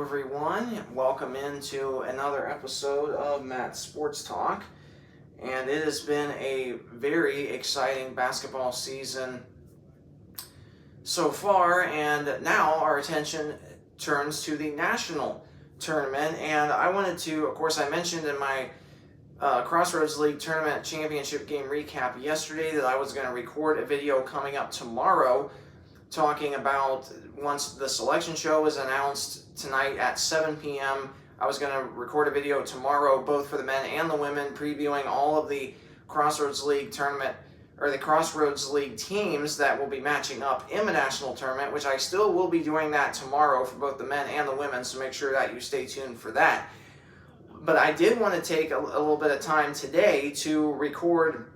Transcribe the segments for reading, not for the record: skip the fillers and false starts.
everyone. Welcome into another episode of Matt's Sports Talk. And it has been a very exciting basketball season so far, and now our attention turns to the national tournament. And I wanted to, of course, I mentioned in my Crossroads League Tournament Championship game recap yesterday that I was going to record a video coming up tomorrow talking about, once the selection show was announced tonight at 7 p.m., I was going to record a video tomorrow both for the men and the women previewing all of the Crossroads League tournament, or the Crossroads League teams that will be matching up in the national tournament, which I still will be doing that tomorrow for both the men and the women, so make sure that you stay tuned for that. But I did want to take a little bit of time today to record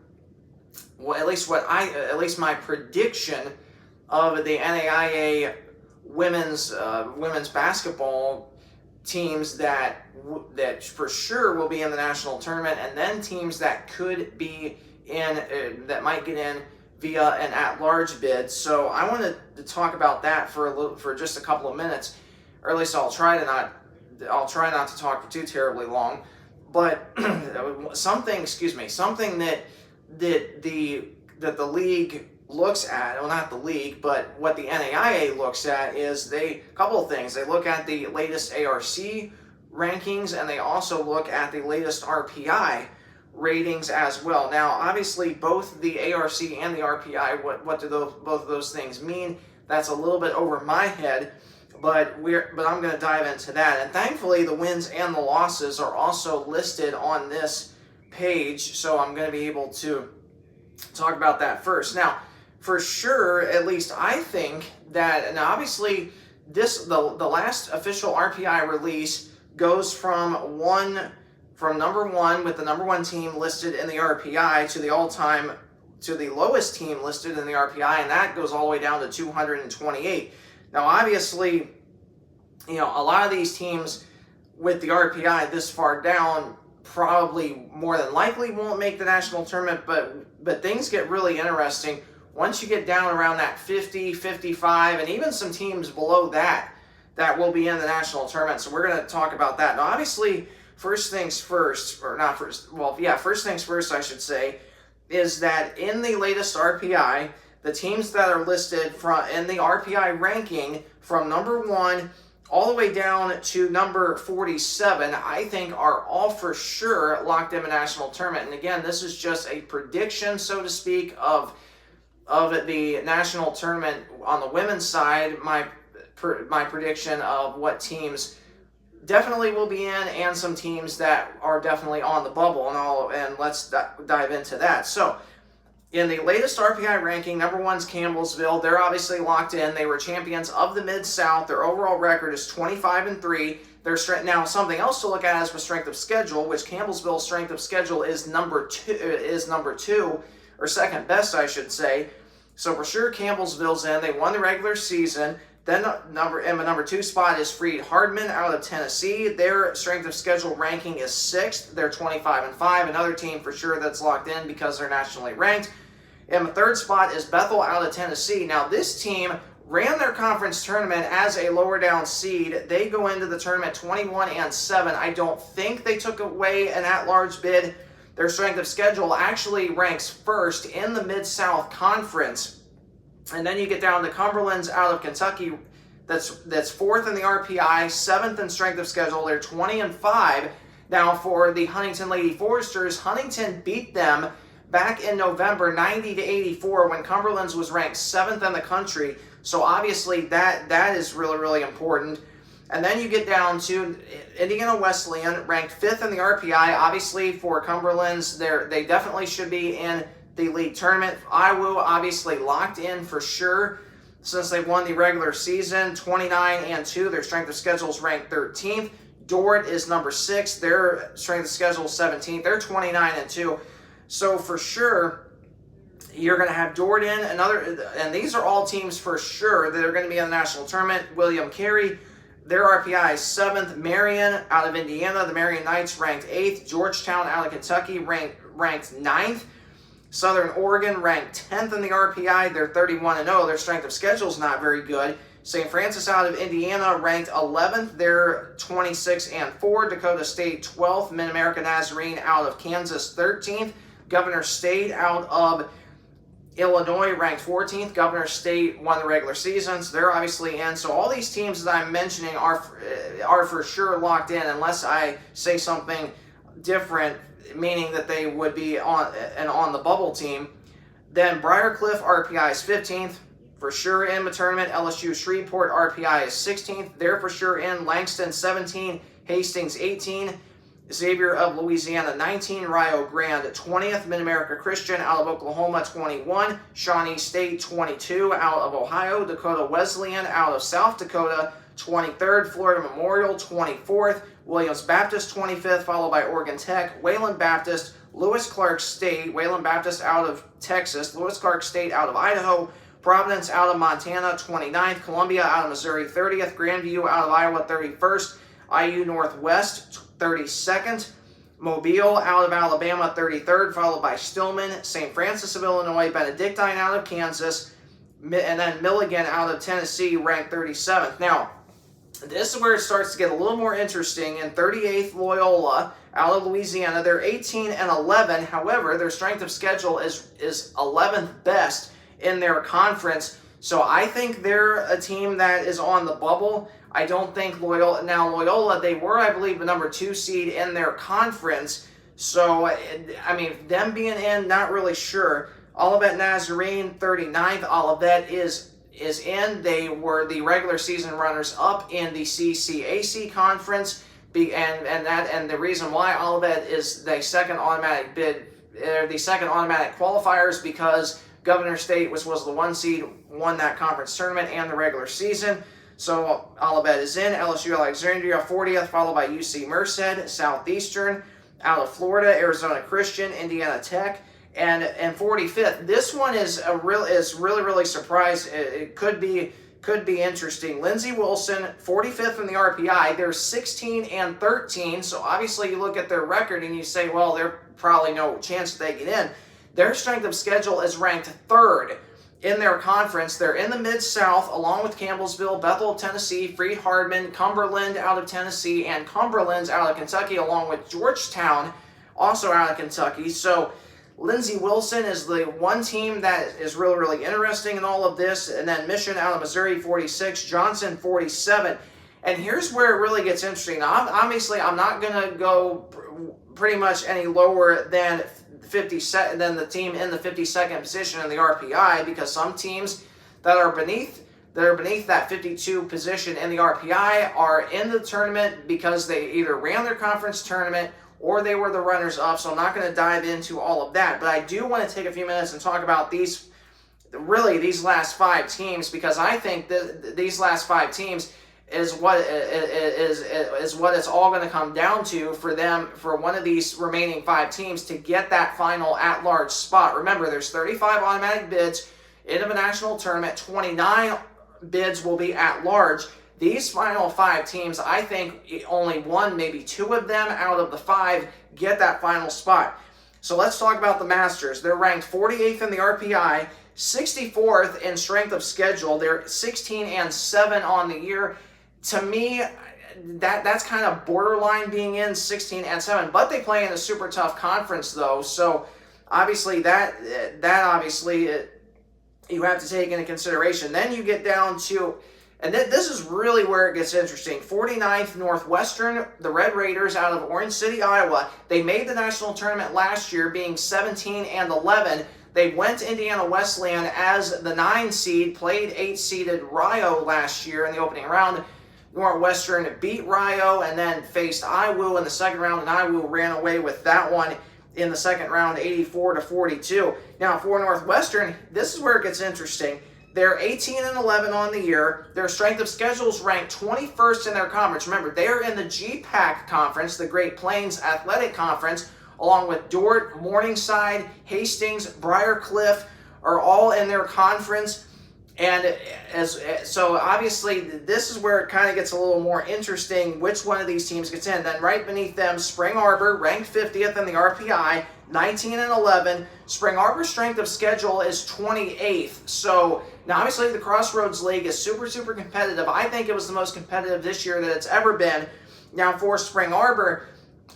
at least my prediction of the NAIA women's basketball teams that for sure will be in the national tournament, and then teams that could be in that might get in via an at-large bid. So I wanted to talk about that for just a couple of minutes, or at least I'll try not to talk for too terribly long. But something that the league looks at, well, not the league, but what the NAIA looks at is a couple of things. They look at the latest ARC rankings, and they also look at the latest RPI ratings as well. Now, obviously, both the ARC and the RPI, what do both of those things mean? That's a little bit over my head, but I'm going to dive into that. And thankfully, the wins and the losses are also listed on this page, so I'm going to be able to talk about that first. Now, for sure, at least I think that, and obviously the last official RPI release goes from number one with the number one team listed in the RPI to the lowest team listed in the RPI, and that goes all the way down to 228. Now, obviously, a lot of these teams with the RPI this far down probably more than likely won't make the national tournament, but things get really interesting once you get down around that 50, 55, and even some teams below that will be in the national tournament. So we're going to talk about that. Now, obviously, first things first, I should say, is that in the latest RPI, the teams that are listed in the RPI ranking from number 1 all the way down to number 47, I think are all for sure locked in the national tournament. And again, this is just a prediction, so to speak, of the national tournament on the women's side. My prediction of what teams definitely will be in, and some teams that are definitely on the bubble, and let's dive into that. So, in the latest RPI ranking, number 1's Campbellsville. They're obviously locked in. They were champions of the Mid-South. Their overall record is 25-3. Now, something else to look at is the strength of schedule, which Campbellsville's strength of schedule is number two, or second best, I should say. So for sure, Campbellsville's in. They won the regular season. Then in the number 2 spot is Freed Hardman out of Tennessee. Their strength of schedule ranking is 6th. They're 25-5. Another team for sure that's locked in because they're nationally ranked. In the 3rd spot is Bethel out of Tennessee. Now, this team ran their conference tournament as a lower down seed. They go into the tournament 21-7. I don't think they took away an at-large bid. Their strength of schedule actually ranks 1st in the Mid-South Conference. And then you get down to Cumberland's out of Kentucky. That's 4th in the RPI, 7th in strength of schedule. They're 20-5. Now, for the Huntington Lady Foresters, Huntington beat them back in November 90-84 when Cumberland's was ranked 7th in the country. So obviously that is really, really important. And then you get down to Indiana Wesleyan, ranked 5th in the RPI. Obviously, for Cumberland's, they definitely should be in the league tournament. Iowa, obviously, locked in for sure since they've won the regular season, 29-2. Their strength of schedule is ranked 13th. Dordt is number 6. Their strength of schedule is 17th. They're 29-2. So for sure, you're going to have Dordt in. And these are all teams for sure that are going to be in the national tournament. William Carey, their RPI is 7th. Marion out of Indiana, the Marion Knights ranked 8th. Georgetown out of Kentucky ranked 9th. Southern Oregon ranked 10th in the RPI. They're 31-0. Their strength of schedule is not very good. St. Francis out of Indiana ranked 11th. They're 26-4. Dakota State 12th. Mid-America Nazarene out of Kansas 13th. Governor State out of Illinois ranked 14th. Governor State won the regular season, so they're obviously in. So all these teams that I'm mentioning are for sure locked in, unless I say something different, meaning that they would be on the bubble team. Then Briarcliff RPI is 15th, for sure in the tournament. LSU Shreveport RPI is 16th, they're for sure in. Langston 17, Hastings 18, Xavier of Louisiana 19, Rio Grande 20th, Mid-America Christian out of Oklahoma 21, Shawnee State 22 out of Ohio, Dakota Wesleyan out of South Dakota 23rd, Florida Memorial 24th, Williams Baptist 25th, followed by Oregon Tech, Wayland Baptist, Lewis Clark State, Wayland Baptist out of Texas, Lewis Clark State out of Idaho, Providence out of Montana 29th, Columbia out of Missouri 30th, Grandview out of Iowa 31st, IU Northwest 32nd, Mobile out of Alabama 33rd, followed by Stillman, St. Francis of Illinois, Benedictine out of Kansas, and then Milligan out of Tennessee ranked 37th. Now, this is where it starts to get a little more interesting. In 38th, Loyola out of Louisiana, they're 18-11. However, their strength of schedule is 11th best in their conference. So I think they're a team that is on the bubble. I don't think Loyola, they were, I believe, the number 2 seed in their conference. So, I mean, them being in, not really sure. Olivet Nazarene, 39th. Olivet is in. They were the regular season runners-up in the CCAC conference. And the reason why Olivet is the second automatic bid, the second automatic qualifiers, because Governor State was the 1 seed, won that conference tournament and the regular season. So Olivet is in. LSU Alexandria 40th, followed by UC Merced, Southeastern, out of Florida, Arizona Christian, Indiana Tech, and 45th. This one is really surprised. It could be interesting. Lindsey Wilson 45th in the RPI. They're 16-13. So obviously you look at their record and you say, well, there's probably no chance that they get in. Their strength of schedule is ranked 3rd in their conference. They're in the Mid-South, along with Campbellsville, Bethel of Tennessee, Freed-Hardman, Cumberland out of Tennessee, and Cumberland's out of Kentucky, along with Georgetown, also out of Kentucky. So Lindsey Wilson is the one team that is really interesting in all of this. And then Mission out of Missouri, 46, Johnson, 47. And here's where it really gets interesting. Now, obviously, I'm not going to go pretty much any lower than the team in the 52nd position in the RPI, because some teams that are beneath that 52 position in the RPI are in the tournament because they either ran their conference tournament or they were the runners-up. So I'm not going to dive into all of that, but I do want to take a few minutes and talk about these last 5 teams, because I think that these last 5 teams is what it's all going to come down to for them, for one of these remaining 5 teams to get that final at-large spot. Remember, there's 35 automatic bids into the national tournament. 29 bids will be at-large. These final 5 teams, I think only 1, maybe 2 of them out of the 5 get that final spot. So let's talk about the Masters. They're ranked 48th in the RPI, 64th in strength of schedule. They're 16-7 on the year. To me, that's kind of borderline being in 16-7, but they play in a super tough conference though. So obviously that you have to take into consideration. Then you get down to, and this is really where it gets interesting. 49th Northwestern, the Red Raiders out of Orange City, Iowa. They made the national tournament last year, being 17-11. They went to Indiana Wesleyan as the 9 seed, played 8-seeded Rio last year in the opening round. Northwestern beat Rio and then faced IWU in the second round, and IWU ran away with that one in the second round, 84-42. Now, for Northwestern, this is where it gets interesting. They're 18-11 on the year. Their strength of schedule is ranked 21st in their conference. Remember, they're in the GPAC conference, the Great Plains Athletic Conference, along with Dordt, Morningside, Hastings, Briarcliff are all in their conference. And so obviously this is where it kind of gets a little more interesting which one of these teams gets in. Then right beneath them, Spring Arbor, ranked 50th in the RPI, 19-11. Spring Arbor's strength of schedule is 28th. So now obviously the Crossroads League is super, super competitive. I think it was the most competitive this year that it's ever been. Now for Spring Arbor,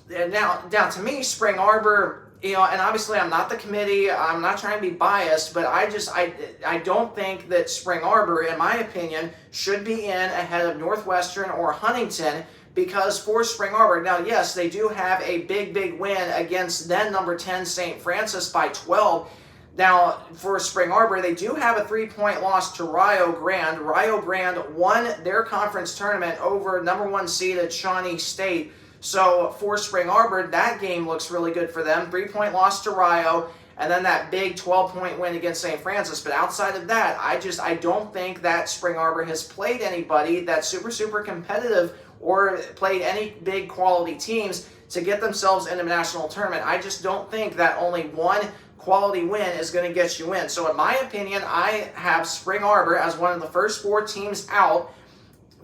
now to me, Spring Arbor, and obviously I'm not the committee, I'm not trying to be biased, but I don't think that Spring Arbor, in my opinion, should be in ahead of Northwestern or Huntington, because for Spring Arbor, now yes, they do have a big win against then number 10 St. Francis by 12. Now, for Spring Arbor, they do have a 3-point loss to Rio Grande. Rio Grande won their conference tournament over number 1 seeded Shawnee State. So for Spring Arbor, that game looks really good for them. 3-point loss to Rio, and then that big 12-point win against St. Francis. But outside of that, I don't think that Spring Arbor has played anybody that's super, super competitive or played any big quality teams to get themselves into the national tournament. I just don't think that only one quality win is going to get you in. So in my opinion, I have Spring Arbor as one of the first 4 teams out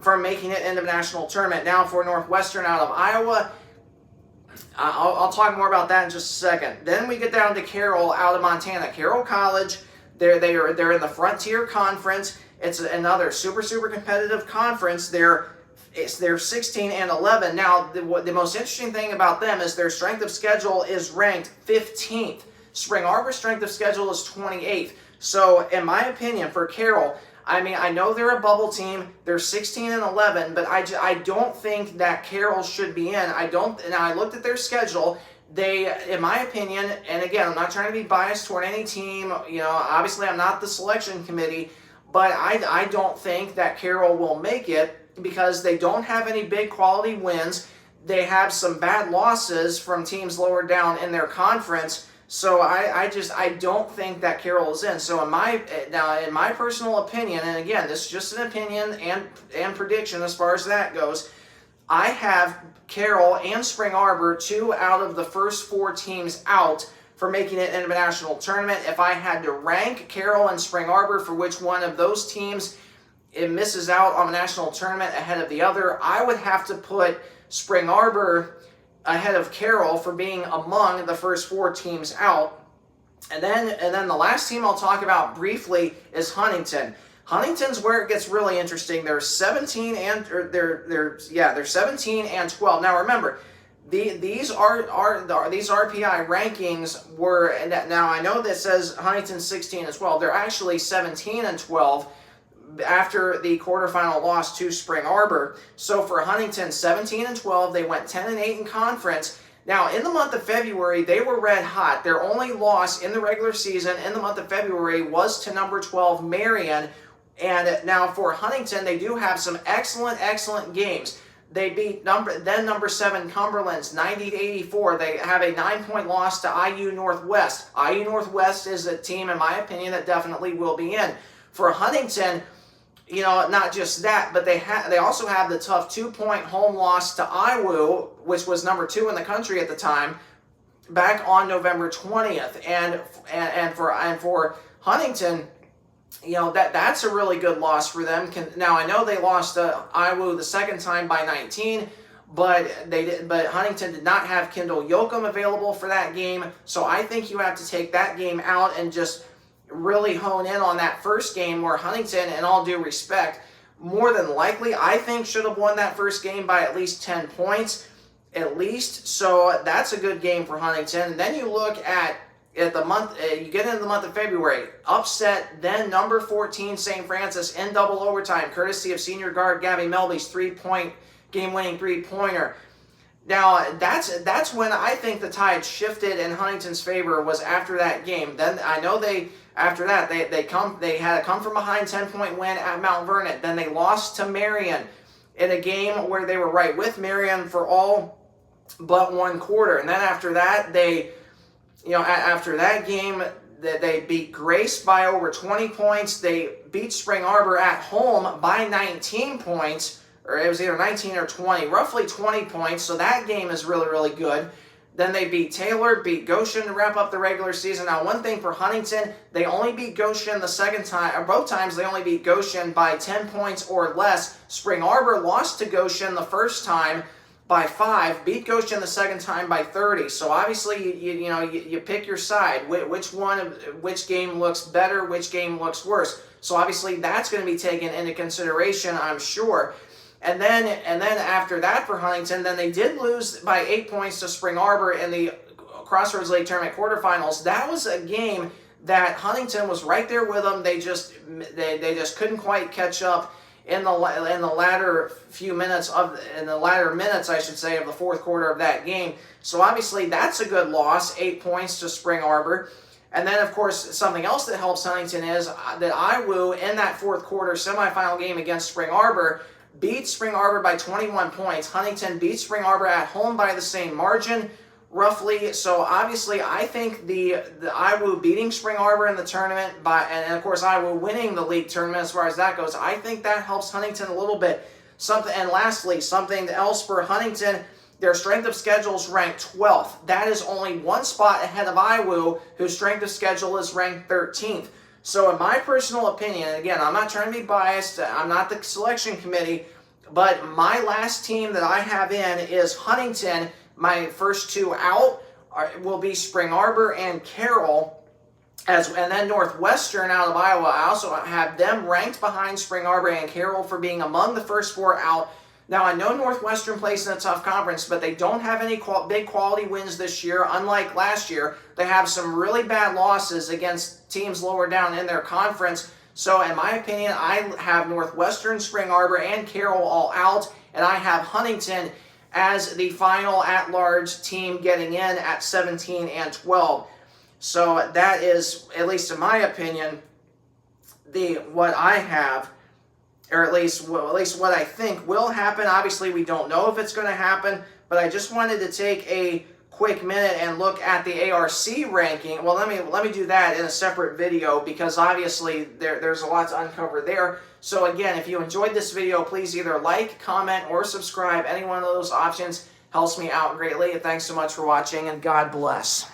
from making it into the national tournament. Now for Northwestern out of Iowa, I'll talk more about that in just a second. Then we get down to Carroll out of Montana. Carroll College, they're in the Frontier Conference. It's another super, super competitive conference. They're 16-11. Now, the most interesting thing about them is their strength of schedule is ranked 15th. Spring Arbor's strength of schedule is 28th. So, in my opinion, for Carroll, I know they're a bubble team. They're 16-11, but I don't think that Carroll should be in. Now, I looked at their schedule. They, in my opinion, and again, I'm not trying to be biased toward any team. Obviously, I'm not the selection committee, but I don't think that Carroll will make it because they don't have any big quality wins. They have some bad losses from teams lower down in their conference. So I don't think that Carroll is in. So in my personal opinion, and again, this is just an opinion and prediction as far as that goes, I have Carroll and Spring Arbor 2 out of the first 4 teams out for making it into the national tournament. If I had to rank Carroll and Spring Arbor for which one of those teams it misses out on the national tournament ahead of the other, I would have to put Spring Arbor ahead of Carroll for being among the first 4 teams out. And then the last team I'll talk about briefly is Huntington. Huntington's where it gets really interesting. They're 17 and 12. Now remember, these RPI rankings were, and now I know that says Huntington 16 as well. They're actually 17-12 after the quarterfinal loss to Spring Arbor. So for Huntington, 17-12, they went 10-8 in conference. Now, in the month of February, they were red hot. Their only loss in the regular season in the month of February was to number 12 Marion. And now for Huntington, they do have some excellent games. They beat number 7 Cumberland's 90-84. They have a 9-point loss to IU Northwest. IU Northwest is a team, in my opinion, that definitely will be in. For Huntington, not just that, but they also have the tough 2-point home loss to IU, which was number 2 in the country at the time, back on November 20th. And for Huntington, that's a really good loss for them. Now I know they lost to IU the second time by 19, but Huntington did not have Kendall Yoakum available for that game. So I think you have to take that game out and just really hone in on that first game where Huntington, in all due respect, more than likely, I think should have won that first game by at least 10 points, at least. So that's a good game for Huntington. And then you look at the month, you get into the month of February, upset then number 14 St. Francis in double overtime, courtesy of senior guard Gabby Melby's 3-point game-winning 3-pointer. Now, that's when I think the tide shifted in Huntington's favor, was after that game. Then I know after that, they had a come-from-behind 10-point win at Mount Vernon. Then they lost to Marion in a game where they were right with Marion for all but one quarter. And then after that, after that game, they beat Grace by over 20 points. They beat Spring Arbor at home by 19 points, or it was either 19 or 20, roughly 20 points. So that game is really, really good. Then they beat Taylor, beat Goshen to wrap up the regular season. Now, one thing for Huntington, they only beat Goshen the second time, or both times they only beat Goshen by 10 points or less. Spring Arbor lost to Goshen the first time by 5, beat Goshen the second time by 30. So obviously, you pick your side. Which game looks better, which game looks worse. So obviously, that's going to be taken into consideration, I'm sure. And then after that for Huntington, then they did lose by 8 points to Spring Arbor in the Crossroads League Tournament quarterfinals. That was a game that Huntington was right there with them. They just couldn't quite catch up in the latter minutes, I should say, of the fourth quarter of that game. So obviously that's a good loss, 8 points to Spring Arbor. And then, of course, something else that helps Huntington is that IWU in that fourth quarter semifinal game against Spring Arbor beat Spring Arbor by 21 points. Huntington beat Spring Arbor at home by the same margin, roughly. So obviously, I think the IWU beating Spring Arbor in the tournament and of course IWU winning the league tournament as far as that goes, I think that helps Huntington a little bit. And lastly, something else for Huntington, their strength of schedule is ranked 12th. That is only one spot ahead of IWU, whose strength of schedule is ranked 13th. So in my personal opinion, and again, I'm not trying to be biased, I'm not the selection committee, but my last team that I have in is Huntington. My first two out will be Spring Arbor and Carroll, and then Northwestern out of Iowa. I also have them ranked behind Spring Arbor and Carroll for being among the first 4 out. Now, I know Northwestern plays in a tough conference, but they don't have any big quality wins this year. Unlike last year, they have some really bad losses against teams lower down in their conference. So, in my opinion, I have Northwestern, Spring Arbor, and Carroll all out, and I have Huntington as the final at-large team getting in at 17 and 12. So that is, at least in my opinion, what I have, or at least what I think will happen. Obviously, we don't know if it's going to happen, but I just wanted to take a quick minute and look at the ARC ranking. Well, let me do that in a separate video because obviously there's a lot to uncover there. So again, if you enjoyed this video, please either like, comment, or subscribe. Any one of those options helps me out greatly. Thanks so much for watching, and God bless.